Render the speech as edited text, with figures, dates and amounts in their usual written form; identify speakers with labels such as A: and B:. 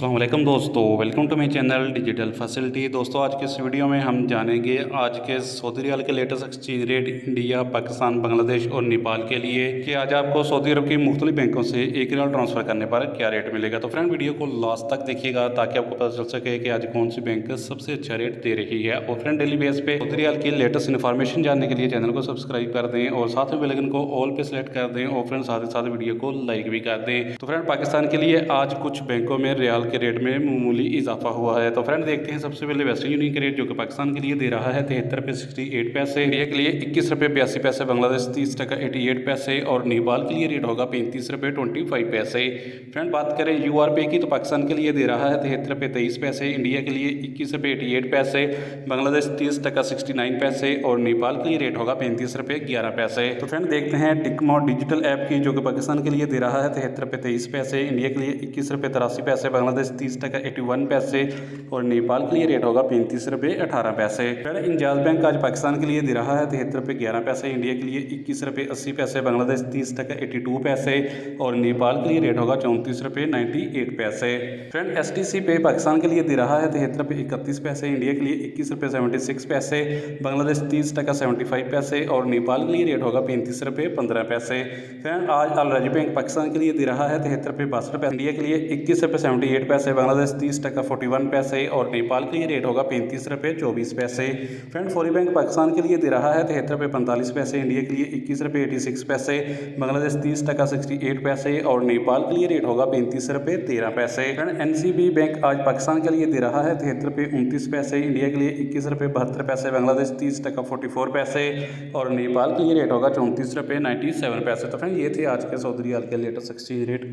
A: अस्सलाम वालेकुम दोस्तों, welcome to my channel digital facility. दोस्तों आज के इस वीडियो में हम जानेंगे आज के सऊदी रियाल के latest exchange rate India, Pakistan, Bangladesh और नेपाल के लिए कि आज आपको सऊदी अरब की मुख्तलिफ बैंकों से एक रियाल ट्रांसफ़र करने पर क्या रेट मिलेगा। तो फ्रेंड वीडियो को लास्ट तक देखिएगा ताकि आपको पता चल सके कि आज कौन सी बैंक सबसे अच्छा रेट दे रही है। और फ्रेंड डेली बेस पे सऊदी रियाल की लेटेस्ट इन्फॉर्मेशन जानने के लिए चैनल को सब्सक्राइब कर दें और साथ में बेल आइकन को ऑल पे सेलेक्ट कर दें और फ्रेंड साथ ही साथ वीडियो को लाइक भी कर दें। तो फ्रेंड पाकिस्तान के लिए आज कुछ बैंकों में रियाल के रेट में मामूली इजाफा हुआ है। तो फ्रेंड देखते हैं सबसे पहले वेस्टर्न यूनियन का रेट जो कि पाकिस्तान के लिए दे रहा है 73 रुपये 68 पैसे, इंडिया के लिए 21 रुपये 82 पैसे, बांग्लादेश 30 टका 88 पैसे और नेपाल के लिए रेट होगा 35 रुपये 25 पैसे। फ्रेंड बात करें URP की तो पाकिस्तान के लिए दे रहा है 73 रुपये 23 पैसे, इंडिया के लिए 21 रुपये 88 पैसे, बांग्लादेश 30 टका 69 पैसे और नेपाल के लिए रेट होगा 35 रुपये 11 पैसे। तो फ्रेंड देखते हैं टिकमो डिजिटल ऐप की जो कि पाकिस्तान के लिए दे रहा है 73 रुपये 23 पैसे, इंडिया के लिए 21 रुपये 83 पैसे, बांग्लादेश 30 टका 81 पैसे और नेपाल के लिए रेट होगा 35 रुपये 18 पैसे। फिर इंजाज बैंक आज पाकिस्तान के लिए दे रहा है 73 रुपये 11 पैसे, इंडिया के लिए 21 रुपये 80 पैसे, बांग्लादेश 30 टका 82 पैसे और नेपाल के लिए रेट होगा 34 रुपये 98 पैसे। फ्रेंड STC पे पाकिस्तान के लिए दे रहा है 73 रुपये 31 पैसे, इंडिया के लिए 21 रुपये 76 पैसे, बांग्लादेश 30 टका 75 पैसे और नेपाल के लिए रेट होगा 35 रुपये 15 पैसे। फ्रेंड आज अल बैंक पाकिस्तान के लिए दे रहा है 73 रुपये 62 पैसे, इंडिया के लिए 21 रुपये 78 पैसे, बांग्लादेश 30 टका 41 पैसे और नेपाल के लिए रेट होगा 35 रुपये 24 पैसे। फ्रेंड फौरी बैंक पाकिस्तान के लिए दे रहा है 73 रुपये 45 पैसे, इंडिया के लिए 21 रुपये 86 पैसे, बांग्लादेश 30 टका 68 पैसे और नेपाल के लिए रेट होगा 35 रुपये 13 पैसे। फ्रेंड NCB बैंक आज पाकिस्तान के लिए दे रहा है 73 रुपये 29 पैसे, इंडिया के लिए 21 रुपये 72 पैसे, बांग्लादेश 30 टका 44 पैसे और नेपाल के लिए रेट होगा 34 रुपये 97 पैसे। तो फ्रेंड ये थे आज के सऊदी रियाल के लेटेस्ट एक्सचेंज रेट।